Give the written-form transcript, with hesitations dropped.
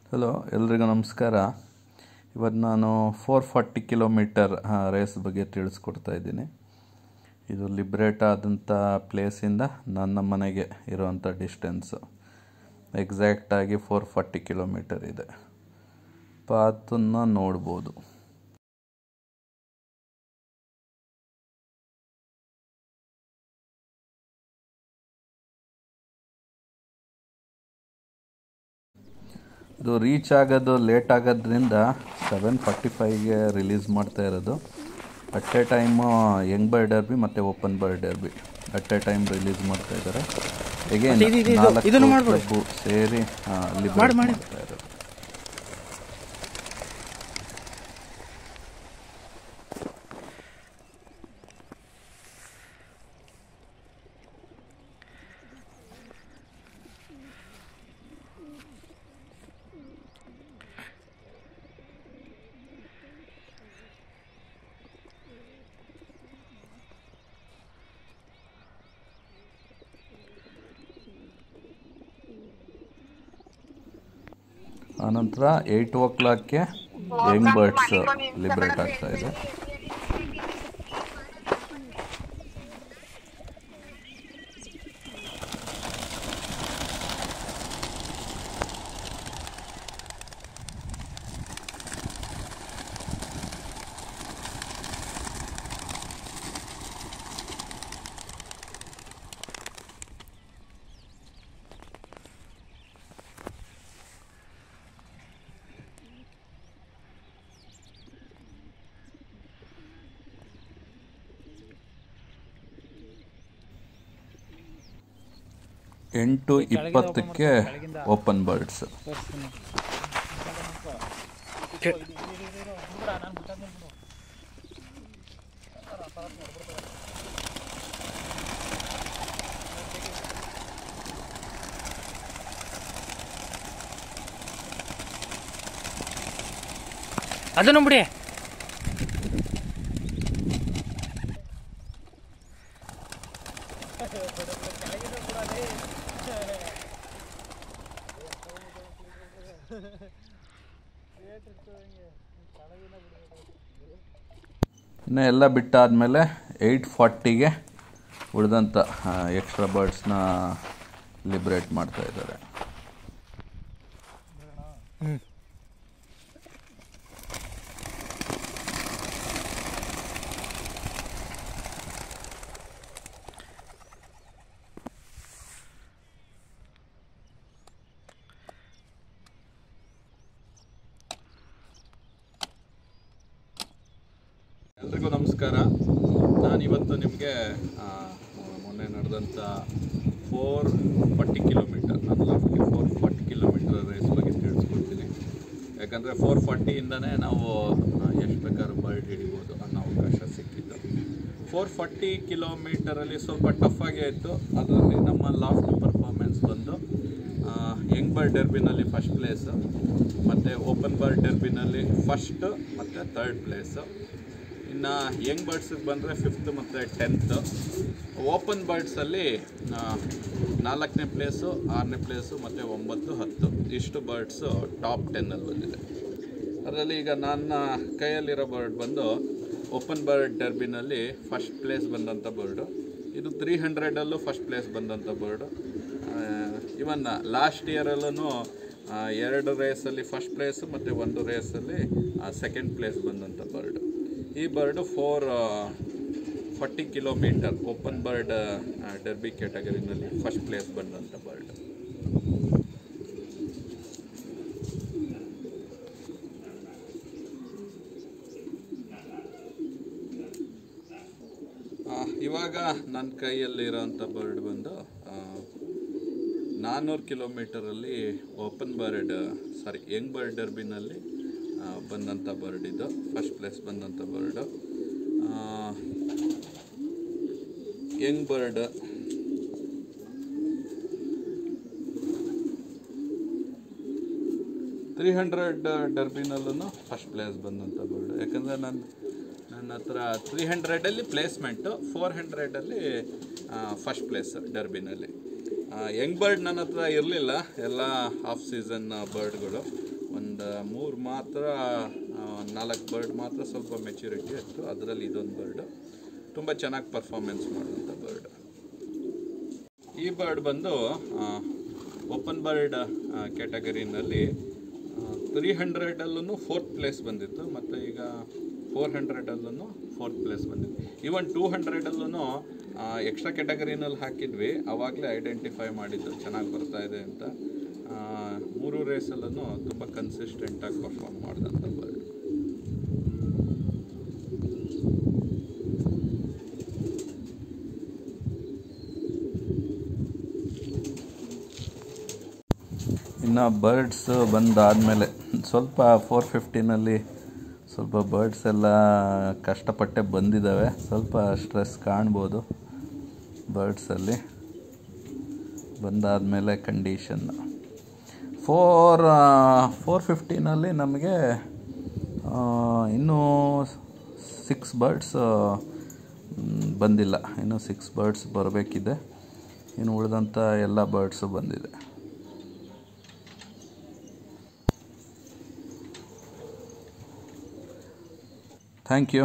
Hello, ಎಲ್ರಿಗೂ ನಮಸ್ಕಾರ. ಇವತ್ತು ನಾನು 440 ಕಿಲೋಮೀಟರ್ ರೇಸ್ ಬಗ್ಗೆ ತಿಳಿಸ್ಕೊಡ್ತಾ ಇದ್ದೀನಿ. ಇದು ಲಿಬ್ರೇಟ್ ಆದಂಥ ಪ್ಲೇಸಿಂದ ನನ್ನ ಮನೆಗೆ ಇರುವಂಥ ಡಿಸ್ಟೆನ್ಸು ಎಕ್ಸಾಕ್ಟಾಗಿ 440 ಕಿಲೋಮೀಟರ್ ಇದೆ. ಪಾತನ್ನು ನೋಡ್ಬೋದು. ಇದು ರೀಚ್ ಆಗೋದು ಲೇಟ್ ಆಗೋದ್ರಿಂದ 7:45ಗೆ ರಿಲೀಸ್ ಮಾಡ್ತಾ ಇರೋದು. At a time young bird derby ಮತ್ತು open bird derby at a time release ಮಾಡ್ತಾ ಇದ್ದಾರೆ. ಎಗೇನ್ 4 ಕ್ಲಬ್ಬು ಸೇರಿ ಲಿಬ್ರೇಟ್ ಮಾಡ್ತಾ ಇರೋದು. ಆನಂತರ 8 o'clockಗೆ ಯಂಗ್ ಬರ್ಡ್ಸ್ ಲಿಬ್ರೇಟ್ ಆಗ್ತಾ ಇದೆ. ಎಂಟು 20ಕ್ಕೆ ಓಪನ್ ಬರ್ಡ್ಸ್. ಅದನ್ನು ಬಿಡಿ. ಇನ್ನು ಎಲ್ಲ ಬಿಟ್ಟಾದಮೇಲೆ 8:40ಗೆ ಉಳಿದಂಥ ಎಕ್ಸ್ಟ್ರಾ ಬರ್ಡ್ಸ್ನ ಲಿಬ್ರೇಟ್ ಮಾಡ್ತಾ ಇದ್ದಾರೆ. ಎಲ್ರಿಗೂ ನಮಸ್ಕಾರ. ನಾನಿವತ್ತು ನಿಮಗೆ ಮೊನ್ನೆ ನಡೆದಂಥ 440 ಕಿಲೋಮೀಟರ್, ನನ್ನ ಲಾಸ್ಟ್ಗೆ 440 ಕಿಲೋಮೀಟರ್ ರೇಸ್ ಬಗ್ಗೆ ತಿಳಿಸ್ಕೊಡ್ತೀನಿ. ಯಾಕಂದರೆ 440ಇಂದನೇ ನಾವು ಎಷ್ಟು ಬೇಕಾದ್ರೂ ಬರ್ಡ್ ಹಿಡಿಬೋದು ಅನ್ನೋ ಅವಕಾಶ ಸಿಕ್ಕಿತ್ತು. 440 ಕಿಲೋಮೀಟರಲ್ಲಿ ಸ್ವಲ್ಪ ಟಫಾಗೇ ಇತ್ತು. ಅದರಲ್ಲಿ ನಮ್ಮ ಲಾಸ್ಟ್ ಪರ್ಫಾರ್ಮೆನ್ಸ್ ಬಂದು ಯಂಗ್ ಬರ್ಡ್ ಡರ್ಬಿನಲ್ಲಿ ಫಸ್ಟ್ ಪ್ಲೇಸು, ಮತ್ತು ಓಪನ್ ಬರ್ಡ್ ಡರ್ಬಿನಲ್ಲಿ ಫಸ್ಟು ಮತ್ತು ಥರ್ಡ್ ಪ್ಲೇಸು. ಇನ್ನು ಯಂಗ್ ಬರ್ಡ್ಸಿಗೆ ಬಂದರೆ 5th ಮತ್ತು 10th. ಓಪನ್ ಬರ್ಡ್ಸಲ್ಲಿ 4ನೇ ಪ್ಲೇಸು, 6ನೇ ಪ್ಲೇಸು ಮತ್ತು 9, 10 ಇಷ್ಟು ಬರ್ಡ್ಸು ಟಾಪ್ 10ಅಲ್ಲಿ ಬಂದಿದೆ. ಅದರಲ್ಲಿ ಈಗ ನನ್ನ ಕೈಯಲ್ಲಿರೋ ಬರ್ಡ್ ಬಂದು ಓಪನ್ ಬರ್ಡ್ ಡರ್ಬಿನಲ್ಲಿ ಫಸ್ಟ್ ಪ್ಲೇಸ್ ಬಂದಂಥ ಬರ್ಡು. ಇದು 300ಅಲ್ಲೂ ಫಸ್ಟ್ ಪ್ಲೇಸ್ ಬಂದಂಥ ಬರ್ಡು. ಇವನ್ ಲಾಸ್ಟ್ ಇಯರಲ್ಲೂ 2 ರೇಸಲ್ಲಿ ಫಸ್ಟ್ ಪ್ಲೇಸು ಮತ್ತು 1 ರೇಸಲ್ಲಿ ಸೆಕೆಂಡ್ ಪ್ಲೇಸ್ ಬಂದಂಥ ಬರ್ಡು. ಈ bird 440 kilometre open bird derby ಕ್ಯಾಟಗರಿನಲ್ಲಿ ಫಸ್ಟ್ ಪ್ಲೇಸ್ ಬಂದಂಥ ಬರ್ಡ್. ಇವಾಗ ನನ್ನ ಕೈಯಲ್ಲಿರೋಂಥ ಬರ್ಡ್ ಬಂದು 400 ಕಿಲೋಮೀಟರಲ್ಲಿ ಯಂಗ್ ಬರ್ಡ್ ಡರ್ಬಿನಲ್ಲಿ ಬಂದಂಥ ಬರ್ಡ್. ಇದು ಫಸ್ಟ್ ಪ್ಲೇಸ್ ಬಂದಂಥ ಬರ್ಡು. ಯಂಗ್ ಬರ್ಡ್ 300 ಡರ್ಬಿನಲ್ಲೂ ಫಸ್ಟ್ ಪ್ಲೇಸ್ ಬಂದಂಥ ಬರ್ಡು. ಯಾಕಂದರೆ ನನ್ನ ಹತ್ರ 300ಅಲ್ಲಿ ಪ್ಲೇಸ್ಮೆಂಟು, 400ಅಲ್ಲಿ ಫಸ್ಟ್ ಪ್ಲೇಸ್ ಡರ್ಬಿನಲ್ಲಿ. ಯಂಗ್ ಬರ್ಡ್ ನನ್ನ ಹತ್ರ ಇರಲಿಲ್ಲ, ಎಲ್ಲ ಹಾಫ್ ಸೀಸನ್ ಬರ್ಡ್ಗಳು. ಒಂದು 3 ಮಾತ್ರ 4 ಬರ್ಡ್ ಮಾತ್ರ ಸ್ವಲ್ಪ ಮೆಚ್ಯೂರಿಟಿ ಇತ್ತು. ಅದರಲ್ಲಿ ಇದೊಂದು ಬರ್ಡ್ ತುಂಬ ಚೆನ್ನಾಗಿ ಪರ್ಫಾರ್ಮೆನ್ಸ್ ಮಾಡುವಂಥ ಬರ್ಡ್. ಈ ಬರ್ಡ್ ಬಂದು ಓಪನ್ ಬರ್ಡ್ ಕ್ಯಾಟಗರಿನಲ್ಲಿ 300ಅಲ್ಲೂ 4th ಪ್ಲೇಸ್ ಬಂದಿತ್ತು, ಮತ್ತು ಈಗ 400ಅಲ್ಲೂ 4th ಪ್ಲೇಸ್ ಬಂದಿತ್ತು. ಈವನ್ 200ಅಲ್ಲೂ ಎಕ್ಸ್ಟ್ರಾ ಕ್ಯಾಟಗರಿನಲ್ಲಿ ಹಾಕಿದ್ವಿ, ಆವಾಗಲೇ ಐಡೆಂಟಿಫೈ ಮಾಡಿದ್ದು ಚೆನ್ನಾಗಿ ಬರ್ತಾ ಇದೆ ಅಂತ. 3 ರೇಸಲ್ಲೂ ತುಂಬ ಕನ್ಸಿಸ್ಟೆಂಟಾಗಿ ಪರ್ಫಾರ್ಮ್ ಮಾಡಿದಂಥ ಬರ್ಡ್. ಇನ್ನು ಬರ್ಡ್ಸ್ ಬಂದಾದಮೇಲೆ ಸ್ವಲ್ಪ 450ನಲ್ಲಿ ಸ್ವಲ್ಪ ಬರ್ಡ್ಸ್ ಎಲ್ಲ ಕಷ್ಟಪಟ್ಟೆ ಬಂದಿದ್ದಾವೆ. ಸ್ವಲ್ಪ ಸ್ಟ್ರೆಸ್ ಕಾಣ್ಬೋದು ಬರ್ಡ್ಸಲ್ಲಿ. ಬಂದಾದಮೇಲೆ ಕಂಡೀಷನ್ 450ನಲ್ಲಿ ನಮಗೆ ಇನ್ನೂ 6 ಬರ್ಡ್ಸ್ ಬಂದಿಲ್ಲ. ಇನ್ನೂ 6 ಬರ್ಡ್ಸ್ ಬರಬೇಕಿದೆ. ಇನ್ನು ಉಳಿದಂಥ ಎಲ್ಲ ಬರ್ಡ್ಸು ಬಂದಿದೆ. Thank you.